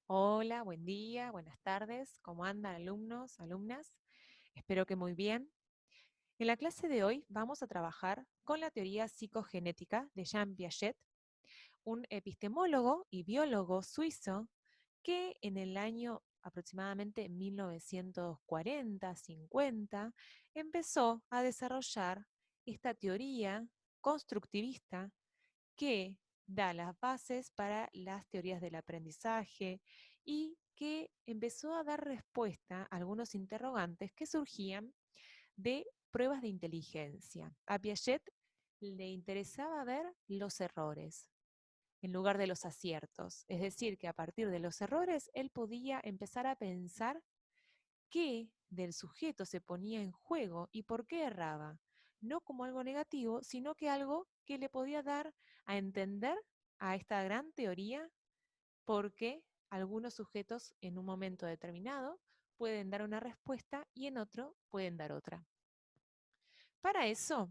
Hola, buen día, buenas tardes. ¿Cómo andan alumnos, alumnas? Espero que muy bien. En la clase de hoy vamos a trabajar con la teoría psicogenética de Jean Piaget, un epistemólogo y biólogo suizo que en el año aproximadamente 1940-50 empezó a desarrollar esta teoría constructivista que da las bases para las teorías del aprendizaje y que empezó a dar respuesta a algunos interrogantes que surgían de pruebas de inteligencia. A Piaget le interesaba ver los errores en lugar de los aciertos, es decir, que a partir de los errores él podía empezar a pensar qué del sujeto se ponía en juego y por qué erraba, no como algo negativo, sino que algo que le podía dar a entender a esta gran teoría por qué algunos sujetos en un momento determinado pueden dar una respuesta y en otro pueden dar otra. Para eso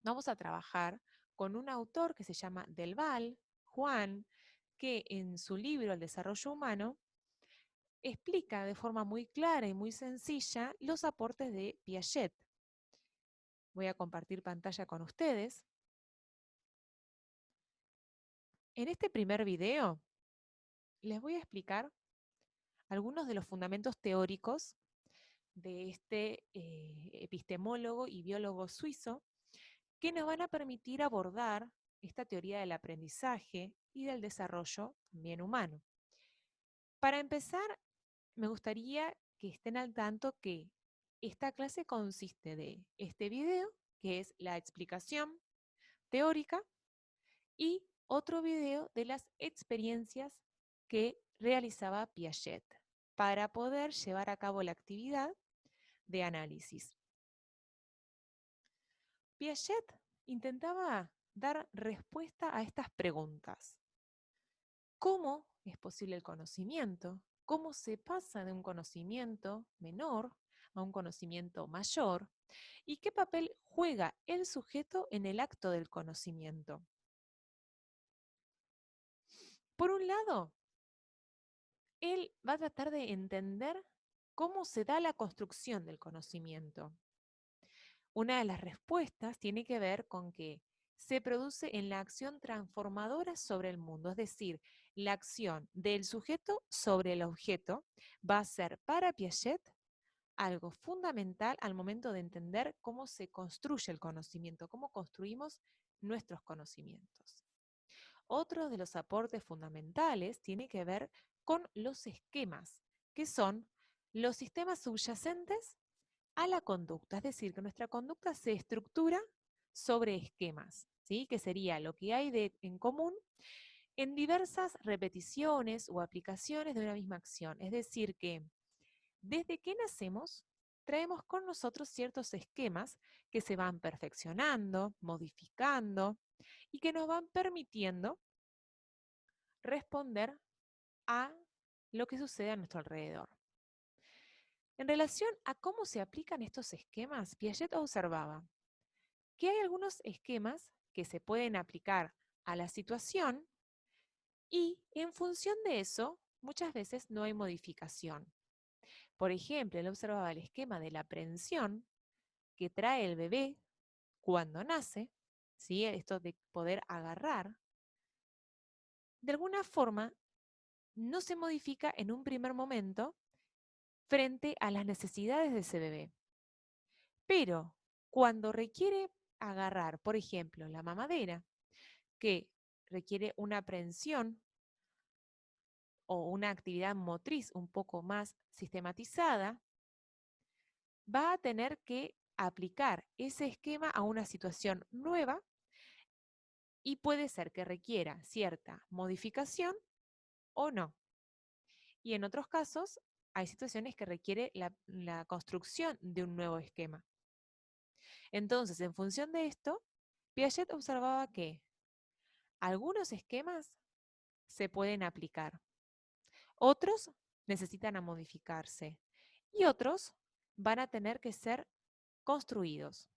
vamos a trabajar con un autor que se llama Del Val, Juan, que en su libro El desarrollo humano explica de forma muy clara y muy sencilla los aportes de Piaget. Voy a compartir pantalla con ustedes. En este primer video les voy a explicar algunos de los fundamentos teóricos de este epistemólogo y biólogo suizo que nos van a permitir abordar esta teoría del aprendizaje y del desarrollo también humano. Para empezar, me gustaría que estén al tanto que esta clase consiste de este video, que es la explicación teórica, y otro video de las experiencias que realizaba Piaget para poder llevar a cabo la actividad de análisis. Piaget intentaba dar respuesta a estas preguntas. ¿Cómo es posible el conocimiento? ¿Cómo se pasa de un conocimiento menor a un conocimiento mayor? ¿Y qué papel juega el sujeto en el acto del conocimiento? Por un lado, él va a tratar de entender cómo se da la construcción del conocimiento. Una de las respuestas tiene que ver con que se produce en la acción transformadora sobre el mundo, es decir, la acción del sujeto sobre el objeto va a ser para Piaget algo fundamental al momento de entender cómo se construye el conocimiento, cómo construimos nuestros conocimientos. Otro de los aportes fundamentales tiene que ver con los esquemas, que son los sistemas subyacentes a la conducta, es decir, que nuestra conducta se estructura sobre esquemas, ¿sí? Que sería lo que hay en común en diversas repeticiones o aplicaciones de una misma acción. Es decir, que desde que nacemos traemos con nosotros ciertos esquemas que se van perfeccionando, modificando y que nos van permitiendo responder a lo que sucede a nuestro alrededor. En relación a cómo se aplican estos esquemas, Piaget observaba que hay algunos esquemas que se pueden aplicar a la situación y en función de eso muchas veces no hay modificación. Por ejemplo, él observaba el esquema de la aprehensión que trae el bebé cuando nace, ¿sí? Esto de poder agarrar, de alguna forma no se modifica en un primer momento frente a las necesidades de ese bebé. Pero cuando requiere agarrar, por ejemplo, la mamadera, que requiere una aprehensión o una actividad motriz un poco más sistematizada, va a tener que aplicar ese esquema a una situación nueva y puede ser que requiera cierta modificación o no. Y en otros casos hay situaciones que requiere la construcción de un nuevo esquema. Entonces, en función de esto, Piaget observaba que algunos esquemas se pueden aplicar, otros necesitan modificarse y otros van a tener que ser construidos.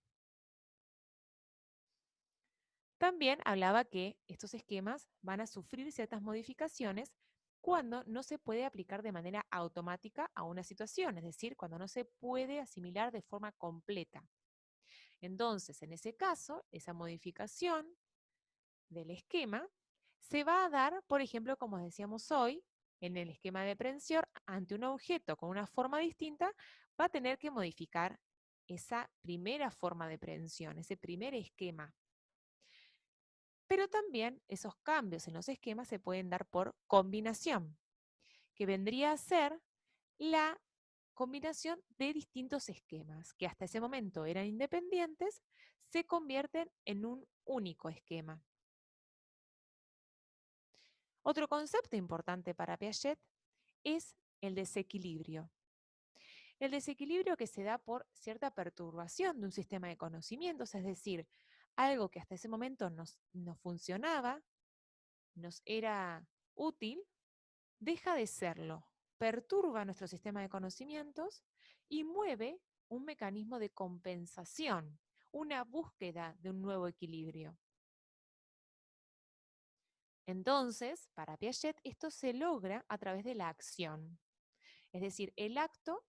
También hablaba que estos esquemas van a sufrir ciertas modificaciones cuando no se puede aplicar de manera automática a una situación, es decir, cuando no se puede asimilar de forma completa. Entonces, en ese caso, esa modificación del esquema se va a dar, por ejemplo, como decíamos hoy, en el esquema de prensión, ante un objeto con una forma distinta, va a tener que modificar esa primera forma de prensión, ese primer esquema. Pero también esos cambios en los esquemas se pueden dar por combinación, que vendría a ser la combinación de distintos esquemas, que hasta ese momento eran independientes, se convierten en un único esquema. Otro concepto importante para Piaget es el desequilibrio. El desequilibrio que se da por cierta perturbación de un sistema de conocimientos, es decir, algo que hasta ese momento nos funcionaba, nos era útil, deja de serlo, perturba nuestro sistema de conocimientos y mueve un mecanismo de compensación, una búsqueda de un nuevo equilibrio. Entonces, para Piaget, esto se logra a través de la acción, es decir, el acto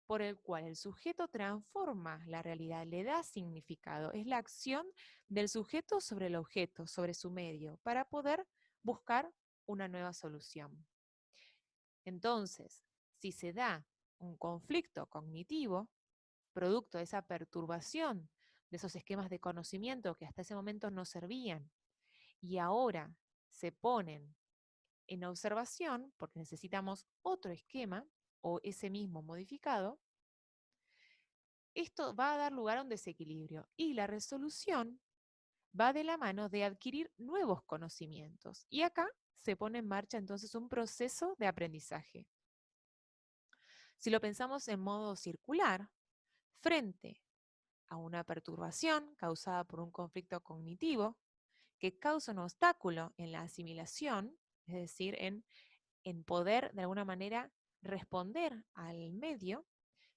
por el cual el sujeto transforma la realidad, le da significado. Es la acción del sujeto sobre el objeto, sobre su medio, para poder buscar una nueva solución. Entonces, si se da un conflicto cognitivo, producto de esa perturbación de esos esquemas de conocimiento que hasta ese momento no servían y ahora se ponen en observación porque necesitamos otro esquema o ese mismo modificado, esto va a dar lugar a un desequilibrio y la resolución va de la mano de adquirir nuevos conocimientos. Y acá se pone en marcha entonces un proceso de aprendizaje. Si lo pensamos en modo circular, frente a una perturbación causada por un conflicto cognitivo que causa un obstáculo en la asimilación, es decir, en poder de alguna manera responder al medio,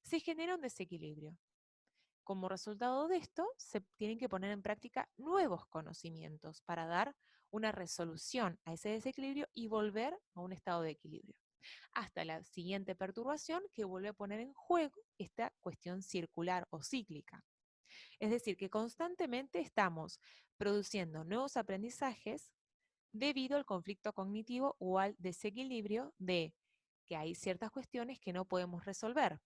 se genera un desequilibrio. Como resultado de esto, se tienen que poner en práctica nuevos conocimientos para dar una resolución a ese desequilibrio y volver a un estado de equilibrio. Hasta la siguiente perturbación que vuelve a poner en juego esta cuestión circular o cíclica. Es decir, que constantemente estamos produciendo nuevos aprendizajes debido al conflicto cognitivo o al desequilibrio de que hay ciertas cuestiones que no podemos resolver.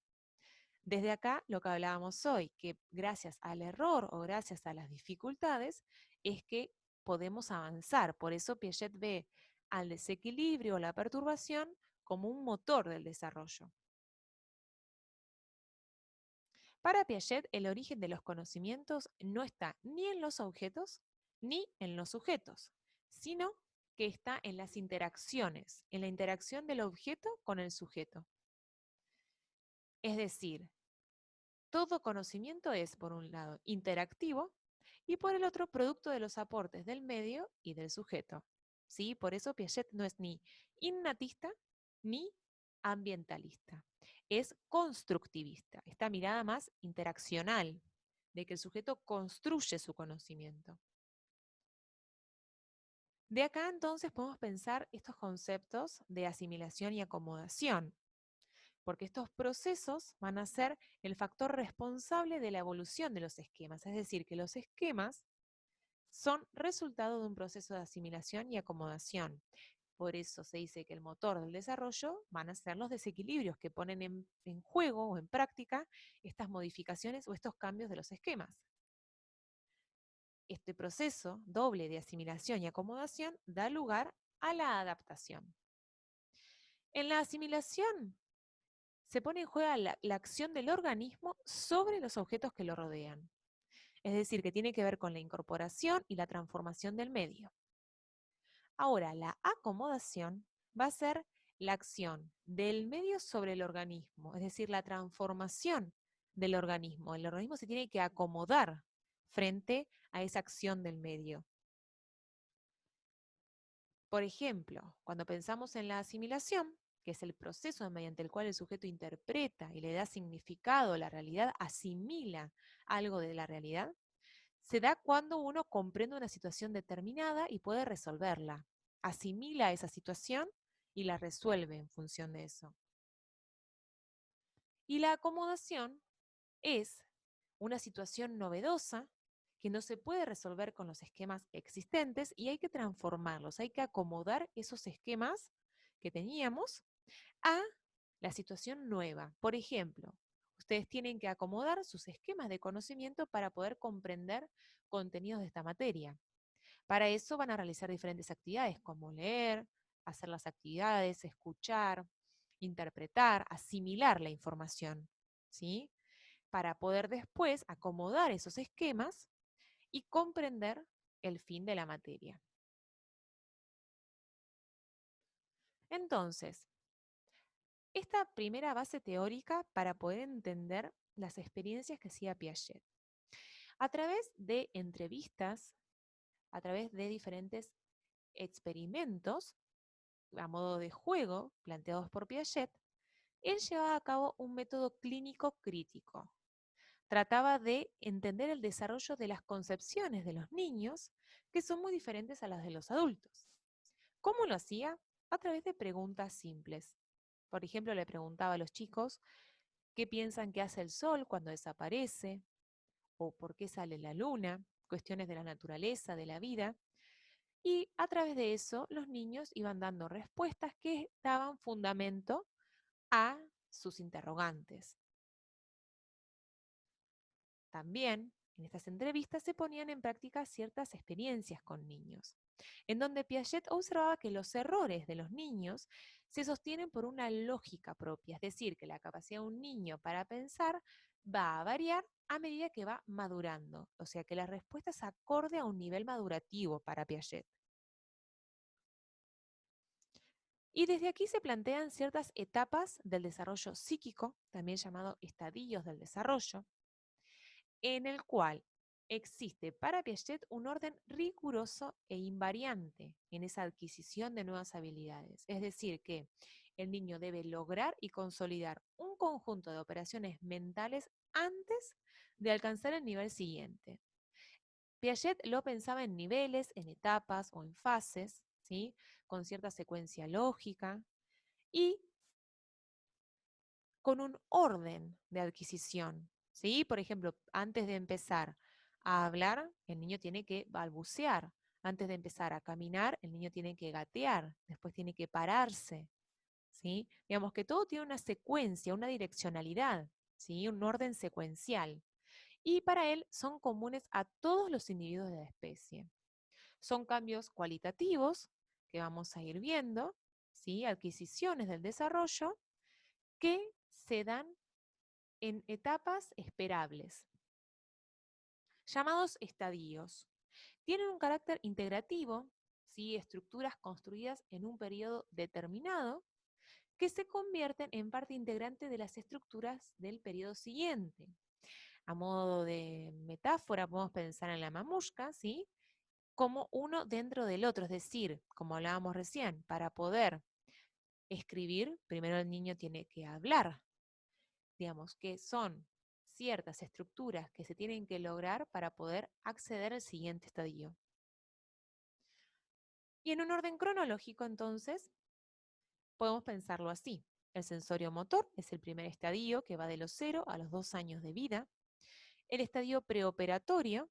Desde acá, lo que hablábamos hoy, que gracias al error o gracias a las dificultades es que podemos avanzar. Por eso Piaget ve al desequilibrio o la perturbación como un motor del desarrollo. Para Piaget, el origen de los conocimientos no está ni en los objetos ni en los sujetos, sino que está en las interacciones, en la interacción del objeto con el sujeto. Es decir, todo conocimiento es, por un lado, interactivo y por el otro, producto de los aportes del medio y del sujeto. ¿Sí? Por eso Piaget no es ni innatista ni ambientalista. Es constructivista, esta mirada más interaccional, de que el sujeto construye su conocimiento. De acá entonces podemos pensar estos conceptos de asimilación y acomodación, porque estos procesos van a ser el factor responsable de la evolución de los esquemas, es decir, que los esquemas son resultado de un proceso de asimilación y acomodación. Por eso se dice que el motor del desarrollo van a ser los desequilibrios que ponen en juego o en práctica estas modificaciones o estos cambios de los esquemas. Este proceso doble de asimilación y acomodación da lugar a la adaptación. En la asimilación se pone en juego la acción del organismo sobre los objetos que lo rodean. Es decir, que tiene que ver con la incorporación y la transformación del medio. Ahora, la acomodación va a ser la acción del medio sobre el organismo, es decir, la transformación del organismo. El organismo se tiene que acomodar frente a esa acción del medio. Por ejemplo, cuando pensamos en la asimilación, que es el proceso mediante el cual el sujeto interpreta y le da significado a la realidad, asimila algo de la realidad, se da cuando uno comprende una situación determinada y puede resolverla. Asimila esa situación y las resuelve en función de eso. Y la acomodación es una situación novedosa que no se puede resolver con los esquemas existentes y hay que transformarlos, hay que acomodar esos esquemas que teníamos a la situación nueva. Por ejemplo, ustedes tienen que acomodar sus esquemas de conocimiento para poder comprender contenidos de esta materia. Para eso van a realizar diferentes actividades como leer, hacer las actividades, escuchar, interpretar, asimilar la información, ¿sí? Para poder después acomodar esos esquemas y comprender el fin de la materia. Entonces, esta primera base teórica para poder entender las experiencias que hacía Piaget. A través de entrevistas, a través de diferentes experimentos, a modo de juego, planteados por Piaget, él llevaba a cabo un método clínico crítico. Trataba de entender el desarrollo de las concepciones de los niños, que son muy diferentes a las de los adultos. ¿Cómo lo hacía? A través de preguntas simples. Por ejemplo, le preguntaba a los chicos qué piensan que hace el sol cuando desaparece, o por qué sale la luna, cuestiones de la naturaleza, de la vida. Y a través de eso, los niños iban dando respuestas que daban fundamento a sus interrogantes. También en estas entrevistas se ponían en práctica ciertas experiencias con niños, en donde Piaget observaba que los errores de los niños se sostienen por una lógica propia, es decir, que la capacidad de un niño para pensar va a variar a medida que va madurando, o sea que la respuesta es acorde a un nivel madurativo para Piaget. Y desde aquí se plantean ciertas etapas del desarrollo psíquico, también llamado estadios del desarrollo, en el cual existe para Piaget un orden riguroso e invariante en esa adquisición de nuevas habilidades. Es decir, que el niño debe lograr y consolidar un conjunto de operaciones mentales antes de alcanzar el nivel siguiente. Piaget lo pensaba en niveles, en etapas o en fases, ¿sí? Con cierta secuencia lógica y con un orden de adquisición, ¿sí? Por ejemplo, antes de empezar a hablar, el niño tiene que balbucear. Antes de empezar a caminar, el niño tiene que gatear, después tiene que pararse, ¿sí? Digamos que todo tiene una secuencia, una direccionalidad, ¿sí? Un orden secuencial. Y para él son comunes a todos los individuos de la especie. Son cambios cualitativos que vamos a ir viendo, ¿sí? Adquisiciones del desarrollo que se dan en etapas esperables, llamados estadios. Tienen un carácter integrativo, ¿sí? Estructuras construidas en un periodo determinado que se convierten en parte integrante de las estructuras del periodo siguiente. A modo de metáfora, podemos pensar en la mamushka, ¿sí? Como uno dentro del otro, es decir, como hablábamos recién, para poder escribir, primero el niño tiene que hablar, digamos, que son ciertas estructuras que se tienen que lograr para poder acceder al siguiente estadio. Y en un orden cronológico, entonces, podemos pensarlo así. El sensorio motor es el primer estadio que va de los 0 a los 2 años de vida. El estadio preoperatorio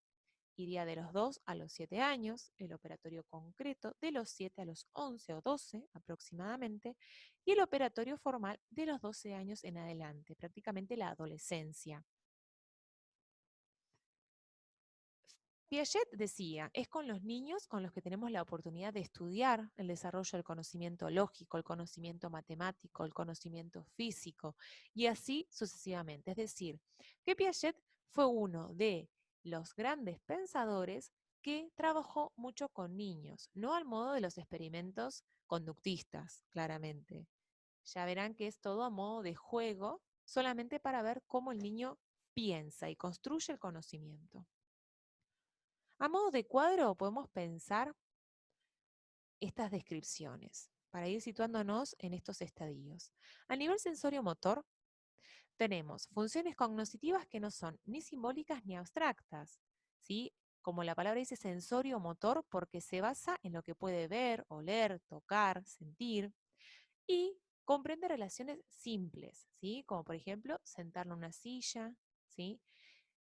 iría de los 2 a los 7 años, el operatorio concreto de los 7 a los 11 o 12 aproximadamente, y el operatorio formal de los 12 años en adelante, prácticamente la adolescencia. Piaget decía, es con los niños con los que tenemos la oportunidad de estudiar el desarrollo del conocimiento lógico, el conocimiento matemático, el conocimiento físico, y así sucesivamente. Es decir, que Piaget fue uno de los grandes pensadores que trabajó mucho con niños, no al modo de los experimentos conductistas, claramente. Ya verán que es todo a modo de juego, solamente para ver cómo el niño piensa y construye el conocimiento. A modo de cuadro podemos pensar estas descripciones para ir situándonos en estos estadios. A nivel sensorio-motor tenemos funciones cognitivas que no son ni simbólicas ni abstractas, ¿sí? Como la palabra dice sensorio-motor porque se basa en lo que puede ver, oler, tocar, sentir. y comprende relaciones simples, ¿sí? Como por ejemplo sentarlo en una silla, ¿sí?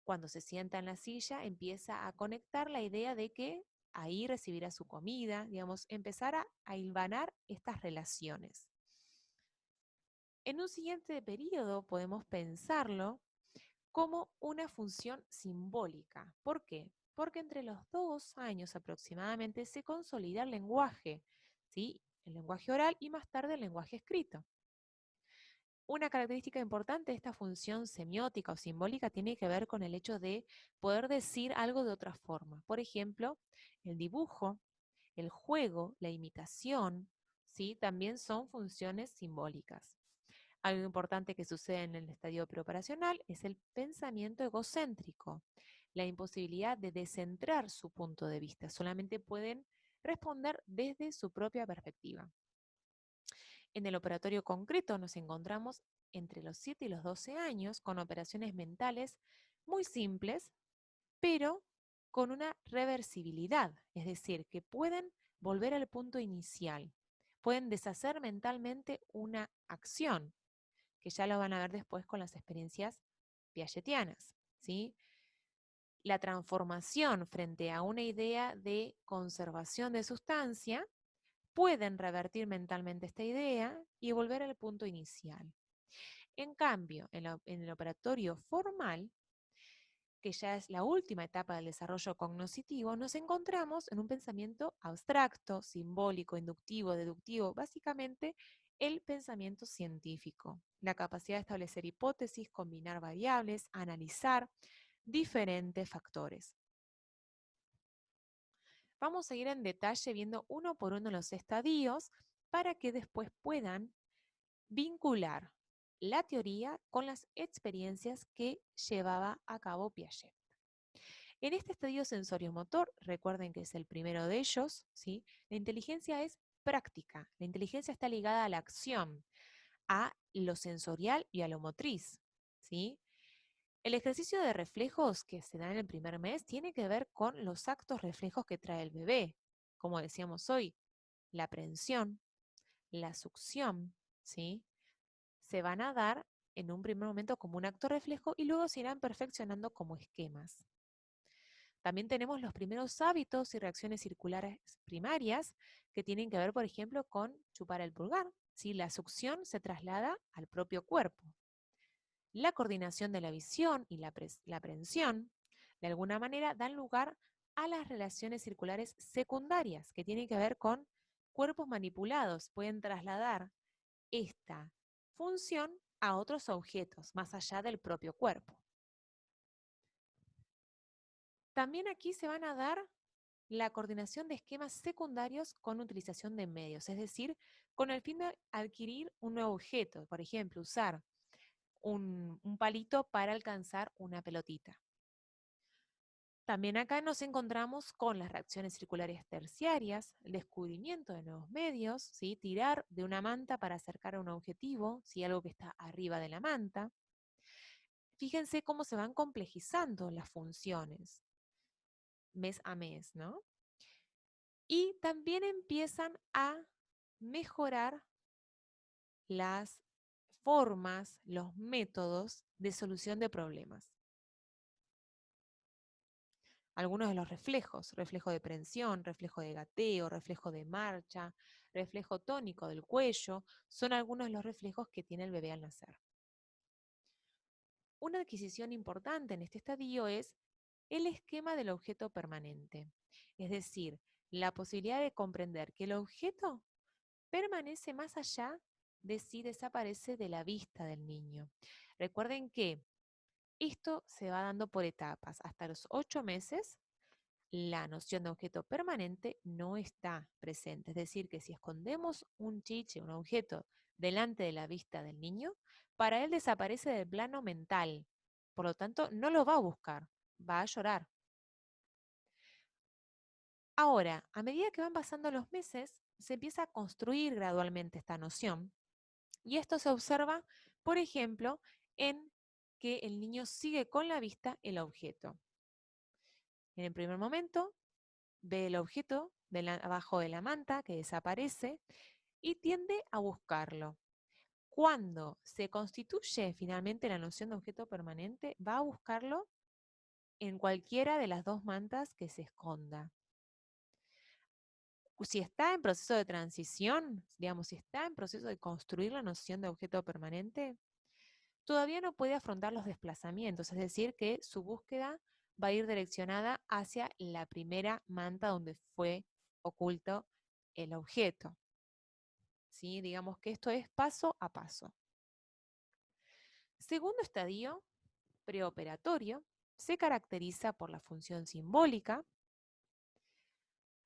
Cuando se sienta en la silla empieza a conectar la idea de que ahí recibirá su comida, digamos, empezar a hilvanar estas relaciones. En un siguiente periodo podemos pensarlo como una función simbólica. ¿Por qué? Porque entre los 2 años aproximadamente se consolida el lenguaje, ¿sí? El lenguaje oral y más tarde el lenguaje escrito. Una característica importante de esta función semiótica o simbólica tiene que ver con el hecho de poder decir algo de otra forma. Por ejemplo, el dibujo, el juego, la imitación, ¿sí? También son funciones simbólicas. Algo importante que sucede en el estadio preoperacional es el pensamiento egocéntrico, la imposibilidad de descentrar su punto de vista. Solamente pueden responder desde su propia perspectiva. En el operatorio concreto nos encontramos entre los 7 y los 12 años con operaciones mentales muy simples, pero con una reversibilidad, es decir, que pueden volver al punto inicial, pueden deshacer mentalmente una acción, que ya lo van a ver después con las experiencias piagetianas, ¿sí? La transformación frente a una idea de conservación de sustancia pueden revertir mentalmente esta idea y volver al punto inicial. En cambio, en el operatorio formal, que ya es la última etapa del desarrollo cognoscitivo, nos encontramos en un pensamiento abstracto, simbólico, inductivo, deductivo, básicamente el pensamiento científico, la capacidad de establecer hipótesis, combinar variables, analizar diferentes factores. Vamos a ir en detalle viendo uno por uno los estadios para que después puedan vincular la teoría con las experiencias que llevaba a cabo Piaget. En este estadio sensorio-motor, recuerden que es el primero de ellos, ¿sí? La inteligencia es práctica. La inteligencia está ligada a la acción, a lo sensorial y a lo motriz, ¿sí? El ejercicio de reflejos que se da en el primer mes tiene que ver con los actos reflejos que trae el bebé. Como decíamos hoy, la aprehensión, la succión, ¿sí? Se van a dar en un primer momento como un acto reflejo y luego se irán perfeccionando como esquemas. También tenemos los primeros hábitos y reacciones circulares primarias que tienen que ver, por ejemplo, con chupar el pulgar. ¿Sí? La succión se traslada al propio cuerpo. La coordinación de la visión y la aprehensión, de alguna manera, dan lugar a las relaciones circulares secundarias, que tienen que ver con cuerpos manipulados. Pueden trasladar esta función a otros objetos, más allá del propio cuerpo. También aquí se van a dar la coordinación de esquemas secundarios con utilización de medios, es decir, con el fin de adquirir un nuevo objeto, por ejemplo, usar un palito para alcanzar una pelotita. También acá nos encontramos con las reacciones circulares terciarias, el descubrimiento de nuevos medios, ¿sí? Tirar de una manta para acercar a un objetivo, ¿sí? Algo que está arriba de la manta. Fíjense cómo se van complejizando las funciones mes a mes, ¿no? Y también empiezan a mejorar las formas, los métodos de solución de problemas. Algunos de los reflejos, reflejo de prensión, reflejo de gateo, reflejo de marcha, reflejo tónico del cuello, son algunos de los reflejos que tiene el bebé al nacer. Una adquisición importante en este estadio es el esquema del objeto permanente, es decir, la posibilidad de comprender que el objeto permanece más allá de si desaparece de la vista del niño. Recuerden que esto se va dando por etapas. Hasta los 8 meses, la noción de objeto permanente no está presente. Es decir, que si escondemos un chiche, un objeto, delante de la vista del niño, para él desaparece del plano mental. Por lo tanto, no lo va a buscar, va a llorar. Ahora, a medida que van pasando los meses, se empieza a construir gradualmente esta noción. Y esto se observa, por ejemplo, en que el niño sigue con la vista el objeto. En el primer momento ve el objeto abajo de la manta que desaparece y tiende a buscarlo. Cuando se constituye finalmente la noción de objeto permanente, va a buscarlo en cualquiera de las dos mantas que se esconda. Si está en proceso de transición, digamos, si está en proceso de construir la noción de objeto permanente, todavía no puede afrontar los desplazamientos, es decir, que su búsqueda va a ir direccionada hacia la primera manta donde fue oculto el objeto. ¿Sí? Digamos que esto es paso a paso. Segundo estadio, preoperatorio, se caracteriza por la función simbólica.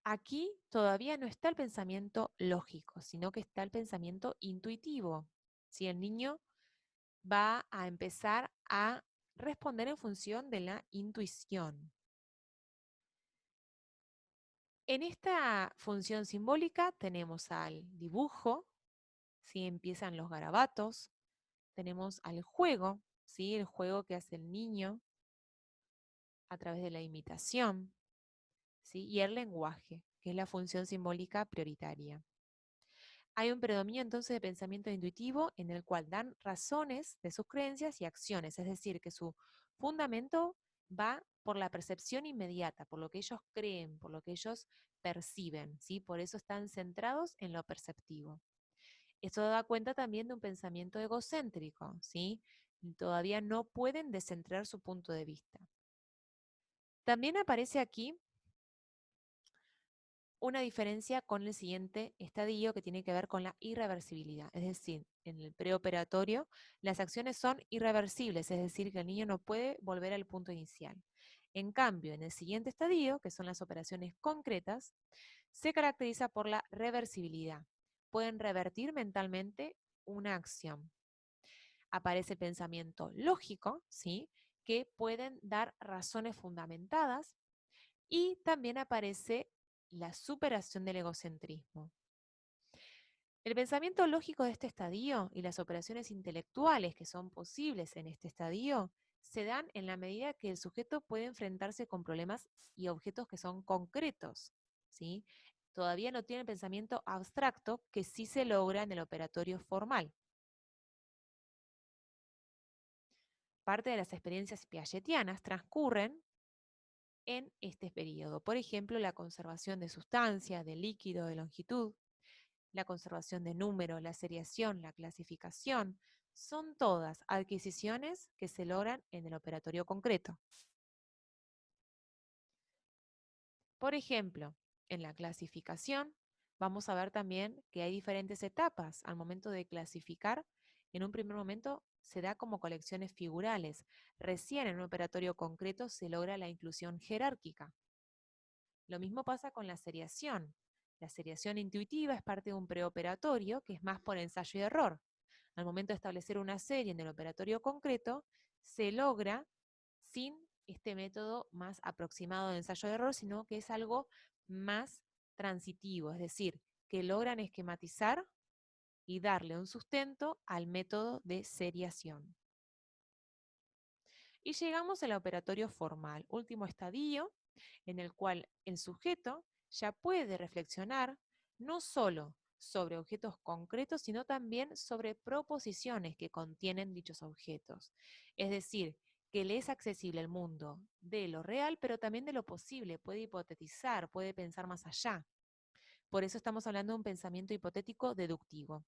Aquí todavía no está el pensamiento lógico, sino que está el pensamiento intuitivo. Si el niño va a empezar a responder en función de la intuición. En esta función simbólica tenemos al dibujo, ¿sí? Empiezan los garabatos, tenemos al juego, ¿sí? El juego que hace el niño a través de la imitación, ¿sí? Y el lenguaje, que es la función simbólica prioritaria. Hay un predominio entonces de pensamiento intuitivo en el cual dan razones de sus creencias y acciones, es decir, que su fundamento va por la percepción inmediata, por lo que ellos creen, por lo que ellos perciben, ¿sí? Por eso están centrados en lo perceptivo. Esto da cuenta también de un pensamiento egocéntrico, ¿sí? Todavía no pueden descentrar su punto de vista. También aparece aquí una diferencia con el siguiente estadio que tiene que ver con la irreversibilidad. Es decir, en el preoperatorio las acciones son irreversibles, es decir, que el niño no puede volver al punto inicial. En cambio, en el siguiente estadio, que son las operaciones concretas, se caracteriza por la reversibilidad. Pueden revertir mentalmente una acción. Aparece el pensamiento lógico, ¿sí? Que pueden dar razones fundamentadas, y también aparece la superación del egocentrismo. El pensamiento lógico de este estadio y las operaciones intelectuales que son posibles en este estadio se dan en la medida que el sujeto puede enfrentarse con problemas y objetos que son concretos, ¿sí? Todavía no tiene pensamiento abstracto que sí se logra en el operatorio formal. Parte de las experiencias piagetianas transcurren en este periodo. Por ejemplo, la conservación de sustancia, de líquido, de longitud, la conservación de número, la seriación, la clasificación, son todas adquisiciones que se logran en el operatorio concreto. Por ejemplo, en la clasificación vamos a ver también que hay diferentes etapas al momento de clasificar. En un primer momento se da como colecciones figurales. Recién en un operatorio concreto se logra la inclusión jerárquica. Lo mismo pasa con la seriación. La seriación intuitiva es parte de un preoperatorio que es más por ensayo y error. Al momento de establecer una serie en el operatorio concreto, se logra sin este método más aproximado de ensayo y error, sino que es algo más transitivo, es decir, que logran esquematizar y darle un sustento al método de seriación. Y llegamos al operatorio formal, último estadio, en el cual el sujeto ya puede reflexionar no solo sobre objetos concretos, sino también sobre proposiciones que contienen dichos objetos. Es decir, que le es accesible el mundo de lo real, pero también de lo posible, puede hipotetizar, puede pensar más allá. Por eso estamos hablando de un pensamiento hipotético deductivo.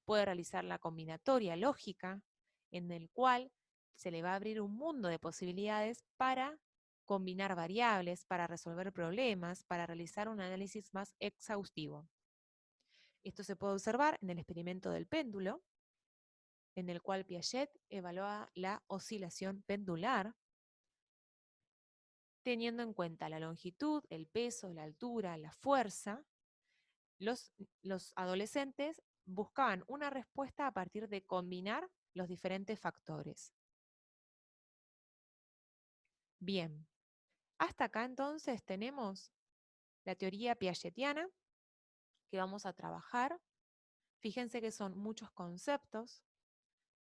Puede realizar la combinatoria lógica, en el cual se le va a abrir un mundo de posibilidades para combinar variables, para resolver problemas, para realizar un análisis más exhaustivo. Esto se puede observar en el experimento del péndulo, en el cual Piaget evalúa la oscilación pendular, teniendo en cuenta la longitud, el peso, la altura, la fuerza. Los adolescentes buscaban una respuesta a partir de combinar los diferentes factores. Bien, hasta acá entonces tenemos la teoría piagetiana que vamos a trabajar. Fíjense que son muchos conceptos,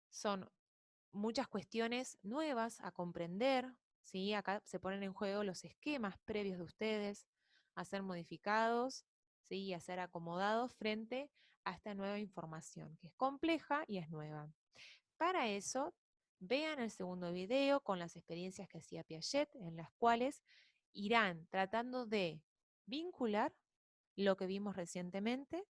son muchas cuestiones nuevas a comprender, ¿sí? Acá se ponen en juego los esquemas previos de ustedes a ser modificados, ¿sí? Y a ser acomodados frente a esta nueva información, que es compleja y es nueva. Para eso, vean el segundo video con las experiencias que hacía Piaget, en las cuales irán tratando de vincular lo que vimos recientemente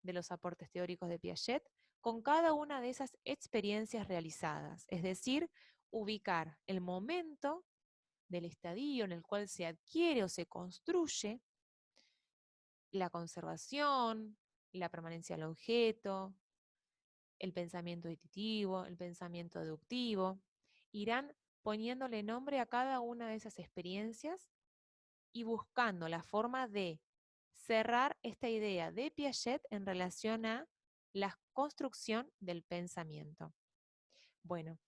de los aportes teóricos de Piaget con cada una de esas experiencias realizadas, es decir, ubicar el momento del estadio en el cual se adquiere o se construye la conservación, la permanencia del objeto, el pensamiento intuitivo, el pensamiento deductivo. Irán poniéndole nombre a cada una de esas experiencias y buscando la forma de cerrar esta idea de Piaget en relación a la construcción del pensamiento. Bueno,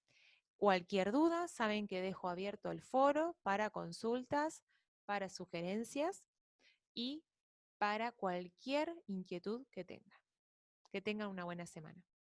cualquier duda, saben que dejo abierto el foro para consultas, para sugerencias y para cualquier inquietud que tengan. Que tengan una buena semana.